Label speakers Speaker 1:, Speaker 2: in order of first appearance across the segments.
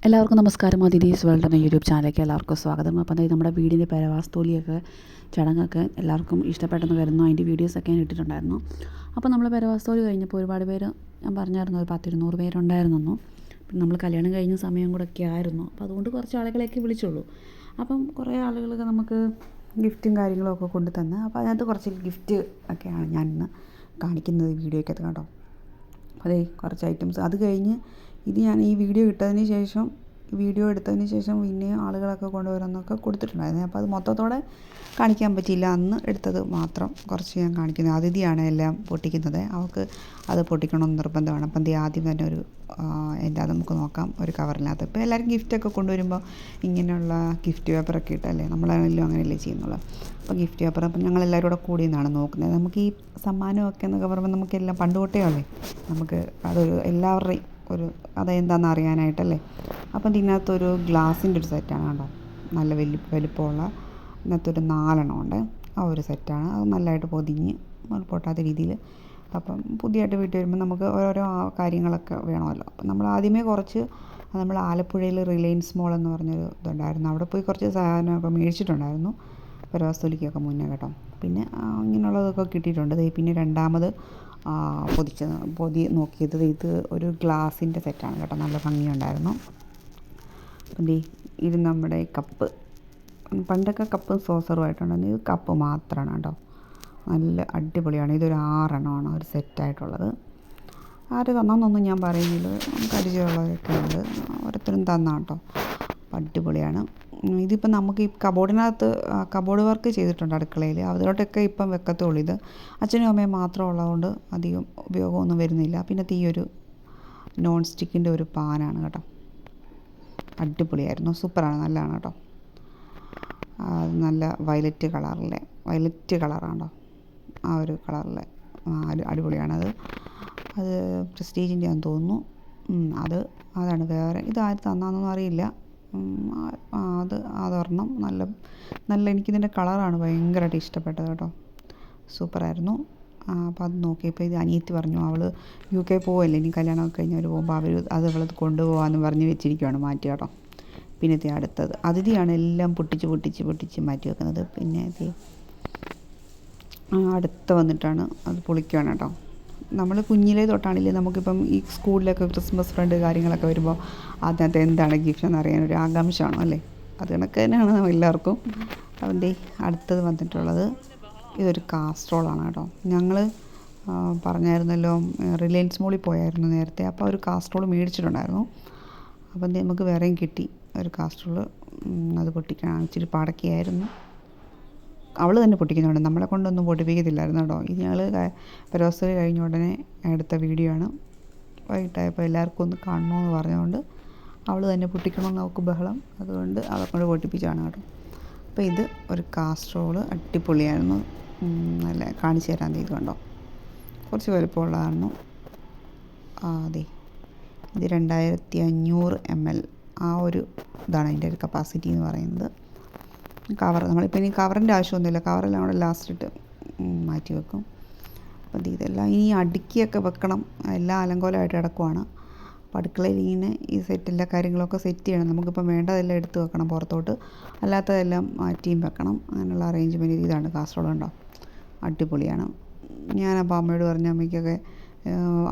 Speaker 1: എല്ലാവർക്കും നമസ്കാരം. അതിഥീസ് വേൾഡ് എന്ന യൂട്യൂബ് ചാനലിലേക്ക് എല്ലാവർക്കും സ്വാഗതം. അപ്പോൾ അതായത് നമ്മുടെ വീടിൻ്റെ പെരവാസ്തോലിയൊക്കെ ചടങ്ങൊക്കെ എല്ലാവർക്കും ഇഷ്ടപ്പെട്ടെന്ന് കരുതുന്നു. അതിൻ്റെ വീഡിയോസൊക്കെ ഞാൻ ഇട്ടിട്ടുണ്ടായിരുന്നു. അപ്പോൾ നമ്മൾ പെരവാസ്തോലി കഴിഞ്ഞപ്പോൾ ഒരുപാട് പേര്, ഞാൻ പറഞ്ഞായിരുന്നു, ഒരു 10-200 പേരുണ്ടായിരുന്നു. പിന്നെ നമ്മൾ കല്യാണം കഴിഞ്ഞ സമയം കൂടെ ഒക്കെ ആയിരുന്നു. അപ്പോൾ അതുകൊണ്ട് കുറച്ച് ആളുകളെയൊക്കെ വിളിച്ചുള്ളൂ. അപ്പം കുറേ ആളുകൾക്ക് നമുക്ക് ഗിഫ്റ്റും കാര്യങ്ങളൊക്കെ കൊണ്ട് തന്ന്, അപ്പോൾ അതിനകത്ത് കുറച്ച് ഗിഫ്റ്റ് ഒക്കെയാണ് ഞാൻ ഇന്ന് കാണിക്കുന്നത് വീഡിയോയ്ക്കകത്ത് കേട്ടോ. അപ്പോൾ അതേ കുറച്ച് ഐറ്റംസ്. അത് കഴിഞ്ഞ് ഇത് ഞാൻ ഈ വീഡിയോ എടുത്തതിന് ശേഷം പിന്നെ ആളുകളൊക്കെ കൊണ്ടുവരുന്നൊക്കെ കൊടുത്തിട്ടുണ്ടായിരുന്നു. അപ്പോൾ അത് മൊത്തത്തോടെ കാണിക്കാൻ പറ്റിയില്ല. അന്ന് എടുത്തത് മാത്രം കുറച്ച് ഞാൻ കാണിക്കുന്നത്. അതിഥിയാണ് എല്ലാം പൊട്ടിക്കുന്നത്. അവൾക്ക് അത് പൊട്ടിക്കണമെന്ന് നിർബന്ധമാണ്. അപ്പം ആദ്യം തന്നെ അത് നമുക്ക് നോക്കാം ഒരു കവറിനകത്ത്. ഇപ്പോൾ എല്ലാവരും ഗിഫ്റ്റൊക്കെ കൊണ്ടുവരുമ്പോൾ ഇങ്ങനെയുള്ള ഗിഫ്റ്റ് പേപ്പറൊക്കെ ഇട്ടല്ലേ, നമ്മളാണെങ്കിലും അങ്ങനെയല്ലേ ചെയ്യുന്നുള്ളൂ. അപ്പോൾ ഗിഫ്റ്റ് പേപ്പർ, അപ്പം ഞങ്ങളെല്ലാവരും കൂടെ കൂടി നിന്നാണ് നോക്കുന്നത്. നമുക്ക് ഈ സമ്മാനമൊക്കെ എന്നൊക്കെ പറയുമ്പോൾ നമുക്കെല്ലാം പണ്ട് തൊട്ടേ അല്ലേ, നമുക്ക് അതൊരു എല്ലാവരുടെയും അതെന്താണെന്ന് അറിയാനായിട്ടല്ലേ. അപ്പം ഇതിനകത്തൊരു ഗ്ലാസിൻ്റെ ഒരു സെറ്റാണ് കേട്ടോ, നല്ല വലിപ്പമുള്ള. ഇതിനകത്തൊരു 4 ഉണ്ട്. ആ ഒരു സെറ്റാണ്. അത് നല്ലതായിട്ട് പൊതിഞ്ഞ് പൊട്ടാത്ത രീതിയിൽ. അപ്പം പുതിയതായിട്ട് വീട്ടിൽ വരുമ്പോൾ നമുക്ക് ഓരോരോ കാര്യങ്ങളൊക്കെ വേണമല്ലോ. അപ്പം നമ്മൾ ആദ്യമേ നമ്മൾ ആലപ്പുഴയിൽ റിലയൻസ് മോൾ എന്ന് പറഞ്ഞൊരു ഇതുണ്ടായിരുന്നു. അവിടെ പോയി കുറച്ച് സാധനമൊക്കെ മേടിച്ചിട്ടുണ്ടായിരുന്നു പെരവാസ്തോലിക്കൊക്കെ മുന്നേ കേട്ടോ. പിന്നെ ഇങ്ങനെയുള്ളതൊക്കെ കിട്ടിയിട്ടുണ്ട്. പിന്നെ രണ്ടാമത് പൊതി നോക്കിയത് ഇത് ഒരു ഗ്ലാസിൻ്റെ സെറ്റാണ് കേട്ടോ. നല്ല ഭംഗിയുണ്ടായിരുന്നു. അപ്പം ഇത് നമ്മുടെ കപ്പ്. പണ്ടൊക്കെ കപ്പും സോസറുമായിട്ടുണ്ടായിരുന്നു. ഇത് കപ്പ് മാത്രമാണ് കേട്ടോ. നല്ല അടിപൊളിയാണ്. ഇതൊരു 6 ഒരു സെറ്റായിട്ടുള്ളത്. ആര് തന്നെന്നൊന്നും ഞാൻ പറയുന്നില്ല, നമുക്ക് പരിചയമുള്ളവരൊക്കെ ഉണ്ട്, ഓരോരുത്തരും തന്നാ കേട്ടോ. അപ്പം അടിപൊളിയാണ്. ഇതിപ്പം നമുക്ക് ഈ കബോർഡ് വർക്ക് ചെയ്തിട്ടുണ്ട് അടുക്കളയിൽ. അതിലോട്ടൊക്കെ ഇപ്പം വെക്കത്തുള്ളൂ. ഇത് അച്ഛനും അമ്മയും മാത്രം ഉള്ളതുകൊണ്ട് അധികം ഉപയോഗമൊന്നും വരുന്നില്ല. പിന്നെ ഒരു നോൺ സ്റ്റിക്കിൻ്റെ ഒരു പാനാണ് കേട്ടോ. അടിപൊളിയായിരുന്നു, സൂപ്പറാണ്, നല്ലതാണ് കേട്ടോ. നല്ല വയലറ്റ് കളറാണോ, ആ ഒരു കളറിലെ അടിപൊളിയാണത്. അത് പ്രസ്റ്റീജിൻ്റെ ആണെന്ന് തോന്നുന്നു. അതാണ്. വേറെ ഇത് ആര് തന്നാന്നൊന്നും അറിയില്ല. അതൊരെണ്ണം നല്ല എനിക്കിതിൻ്റെ കളറാണ് ഭയങ്കരമായിട്ട് ഇഷ്ടപ്പെട്ടത് കേട്ടോ. സൂപ്പറായിരുന്നു. അപ്പോൾ അത് നോക്കിയപ്പോൾ ഇത് അനിയത്തി പറഞ്ഞു, അവൾ UK പോവല്ലേ, ഇനി കല്യാണമൊക്കെ കഴിഞ്ഞവർ പോകുമ്പോൾ അവളത് കൊണ്ടുപോകാമെന്ന് പറഞ്ഞ് വെച്ചിരിക്കുകയാണ് മാറ്റി കേട്ടോ. പിന്നെ അടുത്തത് അതിഥിയാണ് എല്ലാം പൊട്ടിച്ച് മാറ്റി വെക്കുന്നത്. പിന്നെ അടുത്ത വന്നിട്ടാണ് അത് പൊളിക്കുകയാണ് കേട്ടോ. നമ്മൾ കുഞ്ഞിലേ തൊട്ടാണെങ്കിലും നമുക്കിപ്പം ഈ സ്കൂളിലൊക്കെ ക്രിസ്മസ് ഫ്രണ്ട് കാര്യങ്ങളൊക്കെ വരുമ്പോൾ അതിനകത്ത് എന്താണ് ഗിഫ്റ്റ് എന്നറിയാനൊരു ആകാംക്ഷയാണ് അല്ലേ. അത് കണക്ക് തന്നെയാണ് എല്ലാവർക്കും. അപ്പം അടുത്തത് വന്നിട്ടുള്ളത് ഇതൊരു കാസ്ട്രോളാണ് കേട്ടോ. ഞങ്ങൾ പറഞ്ഞായിരുന്നല്ലോ, റിലയൻസ് മോളിൽ പോയായിരുന്നു നേരത്തെ. അപ്പോൾ ഒരു കാസ്ട്രോൾ മേടിച്ചിട്ടുണ്ടായിരുന്നു. അപ്പം നമുക്ക് വേറെയും കിട്ടി ഒരു കാസ്ട്രോൾ. അത് പൊട്ടിക്കണം, ഇച്ചിരി പടക്കിയായിരുന്നു. അവൾ തന്നെ പൊട്ടിക്കുന്നുണ്ട്, നമ്മളെ കൊണ്ടൊന്നും പൊട്ടിപ്പിക്കത്തില്ലായിരുന്നു കേട്ടോ. ഇത് ഞങ്ങൾ പെരവാസ്തോലി കഴിഞ്ഞ ഉടനെ എടുത്ത വീഡിയോ ആണ്. വൈകിട്ടായപ്പോൾ എല്ലാവർക്കും ഒന്ന് കാണണമെന്ന് പറഞ്ഞുകൊണ്ട് അവൾ തന്നെ പൊട്ടിക്കണമെന്ന് അവൾക്ക് ബഹളം, അതുകൊണ്ട് അവളെ കൊണ്ട് പൊട്ടിപ്പിച്ചാണ് കേട്ടോ. അപ്പോൾ ഇത് ഒരു കാസ്ട്രോൾ അടിപൊളിയായിരുന്നു. നല്ല കാണിച്ചു തരാൻ ഇത് കണ്ടോ, കുറച്ച് വലുപ്പമുള്ളതായിരുന്നു. അതെ, ഇത് 2500 ml. ആ ഒരു ഇതാണ് അതിൻ്റെ ഒരു കപ്പാസിറ്റി എന്ന് പറയുന്നത്. കവർ നമ്മളിപ്പോൾ ഇനി കവറിൻ്റെ ആവശ്യമൊന്നുമില്ല, കവറെല്ലാം കൂടെ ലാസ്റ്റിട്ട് മാറ്റി വെക്കും. അപ്പോൾ ഇതെല്ലാം ഇനി അടുക്കിയൊക്കെ വെക്കണം. എല്ലാം അലങ്കോലമായിട്ട് കിടക്കുവാണ്. അപ്പോൾ അടുക്കളയിൽ ഇങ്ങനെ ഈ എല്ലാ കാര്യങ്ങളൊക്കെ സെറ്റ് ചെയ്യണം. നമുക്കിപ്പം വേണ്ടതെല്ലാം എടുത്ത് വെക്കണം പുറത്തോട്ട്, അല്ലാത്തതെല്ലാം മാറ്റിയും വെക്കണം. അങ്ങനെയുള്ള അറേഞ്ച്മെൻറ്റ്. ഇതാണ് കാസറോൾ ഉണ്ടോ, അടിപൊളിയാണ്. ഞാനപ്പോൾ അമ്മയോട് പറഞ്ഞ അമ്മയ്ക്കൊക്കെ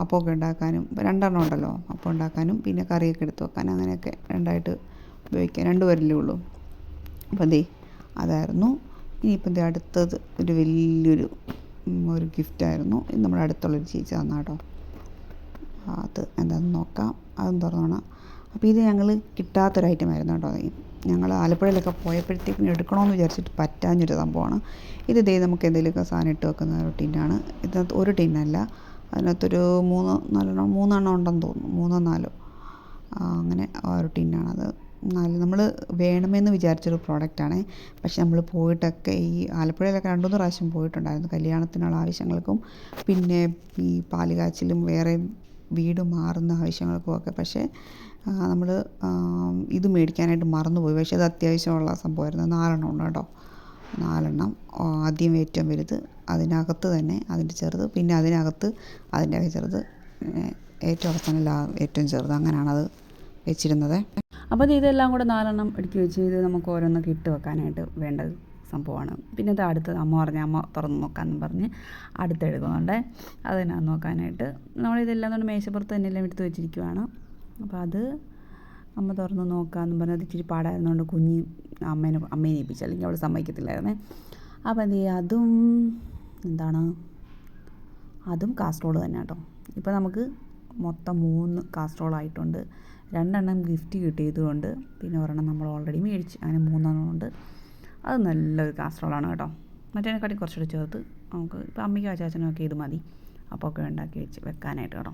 Speaker 1: അപ്പമൊക്കെ ഉണ്ടാക്കാനും 2 ഉണ്ടല്ലോ, അപ്പം ഉണ്ടാക്കാനും പിന്നെ കറിയൊക്കെ എടുത്ത് വെക്കാനും അങ്ങനെയൊക്കെ രണ്ടായിട്ട് ഉപയോഗിക്കാം. 2 പേരല്ലേ ഉള്ളൂ. അപ്പം അതായിരുന്നു. ഇനിയിപ്പം അടുത്തത് ഒരു വലിയൊരു ഗിഫ്റ്റായിരുന്നു. ഇത് നമ്മുടെ അടുത്തുള്ളൊരു ചേച്ചി തന്നാ കേട്ടോ. അത് എന്താണെന്ന് നോക്കാം, അതും തുറന്നോണം. അപ്പോൾ ഇത് ഞങ്ങൾ കിട്ടാത്തൊരു ഐറ്റമായിരുന്നു കേട്ടോ. ഞങ്ങൾ ആലപ്പുഴയിലൊക്കെ പോയപ്പോഴത്തേക്കും എടുക്കണമെന്ന് വിചാരിച്ചിട്ട് പറ്റാഞ്ഞൊരു സംഭവമാണ് ഇത്. നമുക്ക് എന്തെങ്കിലുമൊക്കെ സാധനം ഇട്ട് വെക്കുന്ന ഒരു ടിന്നാണ്. ഇതിനകത്ത് ഒരു ടിന്നല്ല, അതിനകത്തൊരു 3-4 ഉണ്ടെന്ന് തോന്നുന്നു, 3-4 അങ്ങനെ ഒരു ടിന്നാണത്. നമ്മൾ വേണമെന്ന് വിചാരിച്ചൊരു പ്രോഡക്റ്റാണ്. പക്ഷെ നമ്മൾ പോയിട്ടൊക്കെ ഈ ആലപ്പുഴയിലൊക്കെ 2-3 പ്രാവശ്യം പോയിട്ടുണ്ടായിരുന്നു കല്യാണത്തിനുള്ള ആവശ്യങ്ങൾക്കും, പിന്നെ ഈ പാല് കാച്ചിലും വേറെ വീട് മാറുന്ന ആവശ്യങ്ങൾക്കും ഒക്കെ. പക്ഷേ നമ്മൾ ഇത് മേടിക്കാനായിട്ട് മറന്നുപോയി. പക്ഷേ അത് അത്യാവശ്യമുള്ള സംഭവമായിരുന്നു. 4 ഉണ്ട് കേട്ടോ. 4 ആദ്യം ഏറ്റവും വലുത്, അതിനകത്ത് തന്നെ അതിൻ്റെ ചെറുത്, പിന്നെ അതിനകത്ത് അതിൻ്റെ ചെറുത്, ഏറ്റവും അവസാനം ഏറ്റവും ചെറുത്, അങ്ങനെയാണത് വെച്ചിരുന്നത്. അപ്പോൾ ഇതെല്ലാം കൂടെ 4 എടുക്കി വെച്ച് ഇത് നമുക്ക് ഓരോന്നൊക്കെ ഇട്ട് വെക്കാനായിട്ട് വേണ്ട സംഭവമാണ്. പിന്നെ ഇത് അടുത്തത് അമ്മ അമ്മ തുറന്ന് നോക്കാമെന്ന് പറഞ്ഞ് അടുത്തെടുക്കുന്നുണ്ട്. അതിനാന്ന് നോക്കാനായിട്ട് നമ്മളിതെല്ലാം കൊണ്ട് മേശപ്പുറത്ത് തന്നെ എല്ലാം എടുത്ത് വെച്ചിരിക്കുവാണ്. അപ്പോൾ അത് അമ്മ തുറന്ന് നോക്കാമെന്ന് പറഞ്ഞ് അത് ഇച്ചിരി പാടായിരുന്നുകൊണ്ട് അമ്മേനെ ഏൽപ്പിച്ചു, അല്ലെങ്കിൽ അവൾ സമ്മതിക്കത്തില്ലായിരുന്നേ. അപ്പോൾ എന്ത് ചെയ്യുക, അതും കാസ്ട്രോൾ തന്നെ കേട്ടോ. ഇപ്പോൾ നമുക്ക് മൊത്തം 3 കാസ്ട്രോളായിട്ടുണ്ട്. 2 ഗിഫ്റ്റ് കിട്ടിയതുകൊണ്ട് പിന്നെ ഒരെണ്ണം നമ്മൾ ഓൾറെഡി മേടിച്ചു, അങ്ങനെ 3 ഉണ്ട്. അത് നല്ലൊരു കാസ്ട്രോളാണ് കേട്ടോ. മറ്റേതിനെക്കാട്ടി കുറച്ചുകൂടി ചേർത്ത് നമുക്ക് ഇപ്പോൾ അമ്മയ്ക്കും അച്ചാച്ചനൊക്കെ ഇത് മതി അപ്പോൾ ഒക്കെ ഉണ്ടാക്കി വെക്കാനായിട്ട് കേട്ടോ.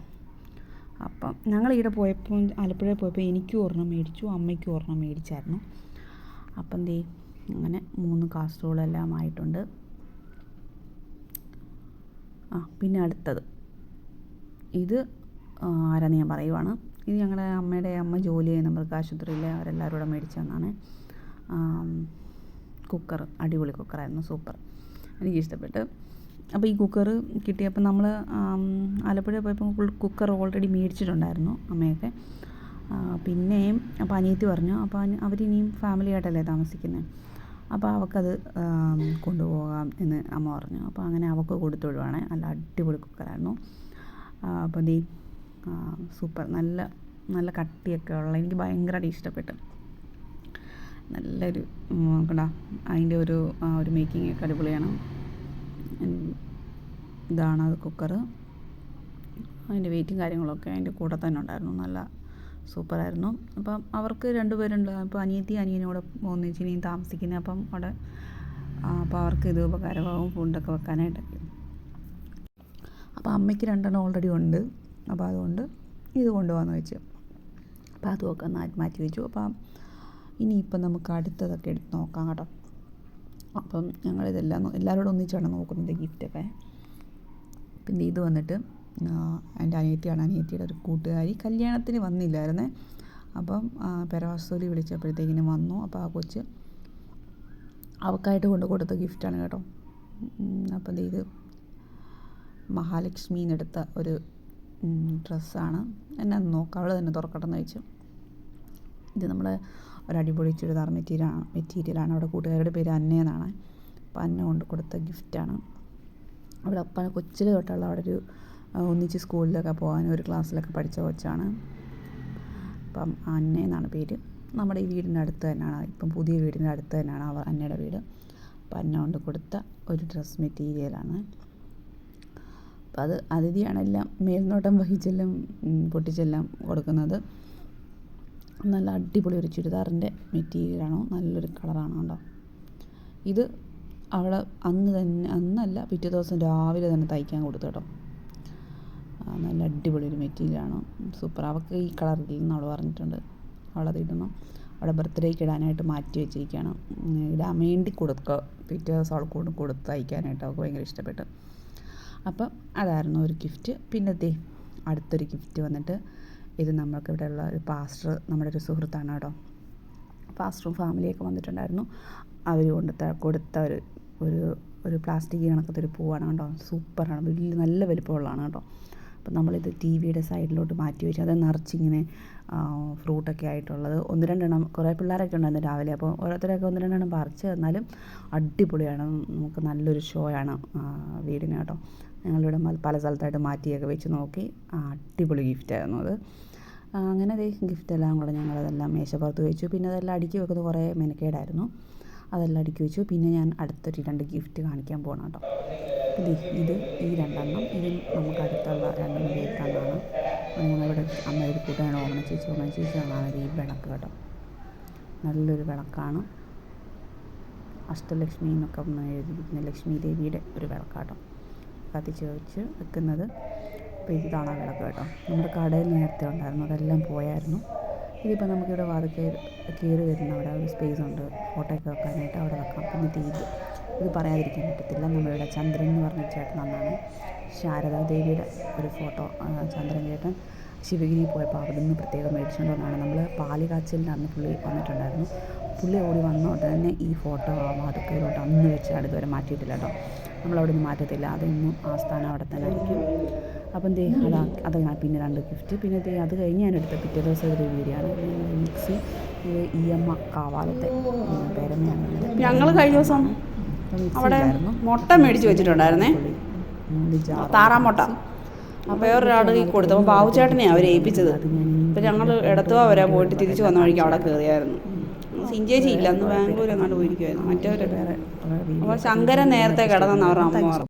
Speaker 1: അപ്പം ഞങ്ങൾ ഇവിടെ പോയപ്പോൾ ആലപ്പുഴയിൽ പോയപ്പോൾ എനിക്കും ഒരെണ്ണം മേടിച്ചു, അമ്മയ്ക്കും ഒരെണ്ണം മേടിച്ചായിരുന്നു. അപ്പം അങ്ങനെ 3 കാസ്ട്രോളെല്ലാം ആയിട്ടുണ്ട്. പിന്നെ അടുത്തത് ഇത് ആരാന്ന് ഞാൻ പറയുവാണ്. ഇത് ഞങ്ങളുടെ അമ്മ ജോലി ചെയ്യുന്ന മൃഗാശുപത്രിയിലെ അവരെല്ലാവരും കൂടെ മേടിച്ചു തന്നാണ്. കുക്കർ അടിപൊളി കുക്കറായിരുന്നു, സൂപ്പർ, എനിക്കിഷ്ടപ്പെട്ട്. അപ്പോൾ ഈ കുക്കർ കിട്ടിയപ്പോൾ നമ്മൾ ആലപ്പുഴ പോയപ്പോൾ കുക്കർ ഓൾറെഡി മേടിച്ചിട്ടുണ്ടായിരുന്നു അമ്മയൊക്കെ. പിന്നെയും അപ്പോൾ അനിയത്തി പറഞ്ഞു, അപ്പോൾ അവരിനിയും ഫാമിലി ആയിട്ടല്ലേ താമസിക്കുന്നത്, അപ്പോൾ അവൾക്കത് കൊണ്ടുപോകാം എന്ന് അമ്മ പറഞ്ഞു. അപ്പോൾ അങ്ങനെ അവൾക്ക് കൊടുത്തു വിടുവാണ്. നല്ല അടിപൊളി കുക്കറായിരുന്നു. അപ്പോൾ സൂപ്പർ, നല്ല കട്ടിയൊക്കെ ഉള്ള, എനിക്ക് ഭയങ്കരമായിട്ട് ഇഷ്ടപ്പെട്ടു. നല്ലൊരു കണ്ടാ അതിൻ്റെ ഒരു മേക്കിംഗ് ഒക്കെ അടിപൊളിയാണ്. ഇതാണ് അത് കുക്കർ. അതിൻ്റെ വെയിറ്റും കാര്യങ്ങളൊക്കെ അതിൻ്റെ കൂടെ തന്നെ ഉണ്ടായിരുന്നു, നല്ല സൂപ്പറായിരുന്നു. അപ്പം അവർക്ക് 2 പേരുണ്ട്. അപ്പോൾ അനിയനോടെ ഒന്നിച്ചിനിയും താമസിക്കുന്നത്. അപ്പം അവിടെ അപ്പോൾ അവർക്ക് ഇത് ഉപകാരമാകും ഫുഡൊക്കെ വെക്കാനായിട്ടൊക്കെ. അപ്പോൾ അമ്മയ്ക്ക് 2 ഓൾറെഡി ഉണ്ട്, അപ്പോൾ അതുകൊണ്ട് ഇത് കൊണ്ടുപോകാമെന്ന് വെച്ചു. അപ്പോൾ അതുമൊക്കെ മാറ്റി വെച്ചു. അപ്പം ഇനിയിപ്പം നമുക്ക് അടുത്തതൊക്കെ എടുത്ത് നോക്കാം കേട്ടോ. അപ്പം ഞങ്ങളിതെല്ലാം എല്ലാവരോടും ഒന്നിച്ചാണ് നോക്കുന്നത് ഗിഫ്റ്റൊക്കെ. പിന്നെ ഇത് വന്നിട്ട് എൻ്റെ അനിയത്തിയുടെ ഒരു കൂട്ടുകാരി കല്യാണത്തിന് വന്നില്ലായിരുന്നേ. അപ്പം പെരവാസൂലി വിളിച്ചപ്പോഴത്തേക്കിനും വന്നു. അപ്പോൾ ആ കൊച്ച് അവൾക്കായിട്ട് കൊടുത്ത ഗിഫ്റ്റാണ് കേട്ടോ. അപ്പം ഇത് മഹാലക്ഷ്മിന്ന് എടുത്ത ഒരു ഡ്രസ്സാണ്. എന്നെ നോക്കാം, അവൾ തന്നെ തുറക്കട്ടെന്ന് വെച്ചു. ഇത് നമ്മളെ ഒരടിപൊളി ചുരിദാർ മെറ്റീരിയലാണ്. അവിടെ കൂട്ടുകാരുടെ പേര് അന്നയെന്നാണ്. അപ്പോൾ അന്ന കൊടുത്ത ഗിഫ്റ്റാണ്. അവിടെ കൊച്ചിൽ തൊട്ടുള്ള അവിടെ ഒരു ഒന്നിച്ച് സ്കൂളിലൊക്കെ പോകാൻ ഒരു ക്ലാസ്സിലൊക്കെ പഠിച്ച കൊച്ചാണ്. അപ്പം അന്നയെന്നാണ് പേര്. നമ്മുടെ ഈ വീടിൻ്റെ അടുത്ത് തന്നെയാണ്, ഇപ്പം പുതിയ വീടിൻ്റെ അടുത്ത് തന്നെയാണ് അന്നയുടെ വീട്. അപ്പം അന്ന കൊടുത്ത ഒരു ഡ്രസ് മെറ്റീരിയലാണ്. അപ്പം അത് അതിഥിയാണ് എല്ലാം മേൽനോട്ടം വഹിച്ചെല്ലാം പൊട്ടിച്ചെല്ലാം കൊടുക്കുന്നത്. നല്ല അടിപൊളി ഒരു ചുരിദാറിൻ്റെ മെറ്റീരിയലാണോ, നല്ലൊരു കളറാണ് കേട്ടോ. ഇത് അവളെ അന്നല്ല പിറ്റേ ദിവസം രാവിലെ തന്നെ തയ്ക്കാൻ കൊടുത്തു കേട്ടോ. നല്ല അടിപൊളി ഒരു മെറ്റീരിയലാണ്, സൂപ്പർ. അവൾക്ക് ഈ കളറില്ലെന്ന് അവൾ പറഞ്ഞിട്ടുണ്ട്. അവളത് ഇടണം, അവളുടെ ബർത്ത്ഡേക്ക് ഇടാനായിട്ട് മാറ്റി വെച്ചിരിക്കുകയാണ്. ഇടാൻ വേണ്ടി പിറ്റേ ദിവസം അവൾക്ക് കൊടുത്ത് തയ്ക്കാനായിട്ട് അവൾക്ക് ഭയങ്കര ഇഷ്ടപ്പെട്ടു. അപ്പം അതായിരുന്നു ഒരു ഗിഫ്റ്റ്. പിന്നത്തെ അടുത്തൊരു ഗിഫ്റ്റ് വന്നിട്ട് ഇത് നമ്മൾക്ക് ഇവിടെയുള്ള ഒരു പാസ്റ്റർ, നമ്മുടെ ഒരു സുഹൃത്താണ് കേട്ടോ. പാസ്റ്ററും ഫാമിലിയൊക്കെ വന്നിട്ടുണ്ടായിരുന്നു. അവർ കൊടുത്ത ഒരു പ്ലാസ്റ്റിക് കണക്കത്തെ ഒരു പൂവാണ് കേട്ടോ. സൂപ്പറാണ്, നല്ല വലിപ്പമുള്ളതാണ് കേട്ടോ. അപ്പം നമ്മളിത് ടി വിയുടെ സൈഡിലോട്ട് മാറ്റി വെച്ചു. അത് നിറച്ചിങ്ങനെ ഫ്രൂട്ടൊക്കെ ആയിട്ടുള്ളത് 1-2 കുറേ പിള്ളേരൊക്കെ ഉണ്ടായിരുന്നു രാവിലെ. അപ്പോൾ ഓരോരുത്തരൊക്കെ 1-2 പറിച്ച് തന്നാലും അടിപൊളിയാണ്. നമുക്ക് നല്ലൊരു ഷോയാണ് വീടിന് കേട്ടോ. ഞങ്ങളിവിടെ പല സ്ഥലത്തായിട്ട് മാറ്റിയൊക്കെ വെച്ച് നോക്കി. അടിപൊളി ഗിഫ്റ്റായിരുന്നു അത്. അങ്ങനെ ഗിഫ്റ്റെല്ലാം കൂടെ ഞങ്ങളതെല്ലാം മേശപ്പുറത്ത് വെച്ചു. പിന്നെ അതെല്ലാം അടുക്കി വെക്കുന്നത് കുറേ മെനക്കേടായിരുന്നു. അതെല്ലാം അടുക്കി വെച്ചു. പിന്നെ ഞാൻ അടുത്തൊരു 2 ഗിഫ്റ്റ് കാണിക്കാൻ പോകണം കേട്ടോ. ഇത് ഈ 2 ഇത് നമുക്ക് അടുത്തുള്ള 2 പേർക്കാണ്. ഞങ്ങളിവിടെ അമ്മ ഒരു കൂട്ടാണ് ഓമന ചേച്ചിയാണ് ഈ വിളക്ക് കേട്ടോ. നല്ലൊരു വിളക്കാണ്. അഷ്ടലക്ഷ്മി എന്നൊക്കെ എഴുതിയിരിക്കുന്ന ലക്ഷ്മി ദേവിയുടെ ഒരു വിളക്കാട്ടോ കത്തിച്ച് വെച്ച് വെക്കുന്നത്. അപ്പോൾ ഇതാണ് വിളക്ക് കേട്ടോ. നമ്മുടെ കടയിൽ നേരത്തെ ഉണ്ടായിരുന്നു, അതെല്ലാം പോയായിരുന്നു. ഇതിപ്പോൾ നമുക്കിവിടെ കയറി വരുന്ന അവിടെ ഒരു സ്പേസ് ഉണ്ട്, ഫോട്ടോയൊക്കെ വെക്കാനായിട്ട് അവിടെ വെക്കാം. പിന്നെ ഇത് പറയാതിരിക്കാൻ പറ്റത്തില്ല. നമ്മളിവിടെ ചന്ദ്രൻ എന്ന് പറഞ്ഞ ചേട്ടൻ വന്നാണ്, ശാരദാദേവിയുടെ ഒരു ഫോട്ടോ. ചന്ദ്രൻ ചേട്ടൻ ശിവഗിരി പോയപ്പോൾ അവിടെ നിന്ന് പ്രത്യേകം മേടിച്ചുകൊണ്ട് വന്നാണ്. നമ്മൾ പാല് കാച്ചലിന് അന്ന് പുള്ളി വന്നിട്ടുണ്ടായിരുന്നു. പുള്ളി ഓടി വന്നോണ്ട് തന്നെ ഈ ഫോട്ടോ മാതൃക്കയിലോട്ട് അന്ന് വെച്ച് ഇതുവരെ മാറ്റിയിട്ടില്ല കേട്ടോ. നമ്മളവിടെ നിന്ന് മാറ്റത്തില്ല, അതൊന്നും ആ സ്ഥാനം അവിടെ തന്നെ ആയിരിക്കും. അപ്പം അതാണ് പിന്നെ 2 ഗിഫ്റ്റ്. പിന്നെ അത് കഴിഞ്ഞ് ഞാൻ എടുത്ത പിറ്റേ ദിവസം ഒരു വീഡിയോ ആണ്. മിക്സി ഇത് EM കാവാലത്തെ പേരമ്മയാണ്.
Speaker 2: ഞങ്ങൾ കഴിഞ്ഞ ദിവസം അവിടെ മുട്ട മേടിച്ച് വെച്ചിട്ടുണ്ടായിരുന്നേ, താറാമുട്ട. അപ്പോൾ വേറൊരാൾ കൊടുത്തപ്പോൾ ബാബുചേട്ടനെയാണ് അവർ ഏൽപ്പിച്ചത്. അപ്പോൾ ഞങ്ങൾ ഇടത്തുവാ വരെ പോയിട്ട് തിരിച്ച് വന്ന വഴിക്ക് അവിടെ കയറിയായിരുന്നു. സിഞ്ചേച്ചി ഇല്ല, അന്ന് ബാംഗ്ലൂർ എങ്ങാണ്ട് പോയിരിക്കുമായിരുന്നു മറ്റവർ. അപ്പോൾ ശങ്കരൻ നേരത്തെ കിടന്നെന്ന് അവരുടെ അമ്മ പറഞ്ഞു.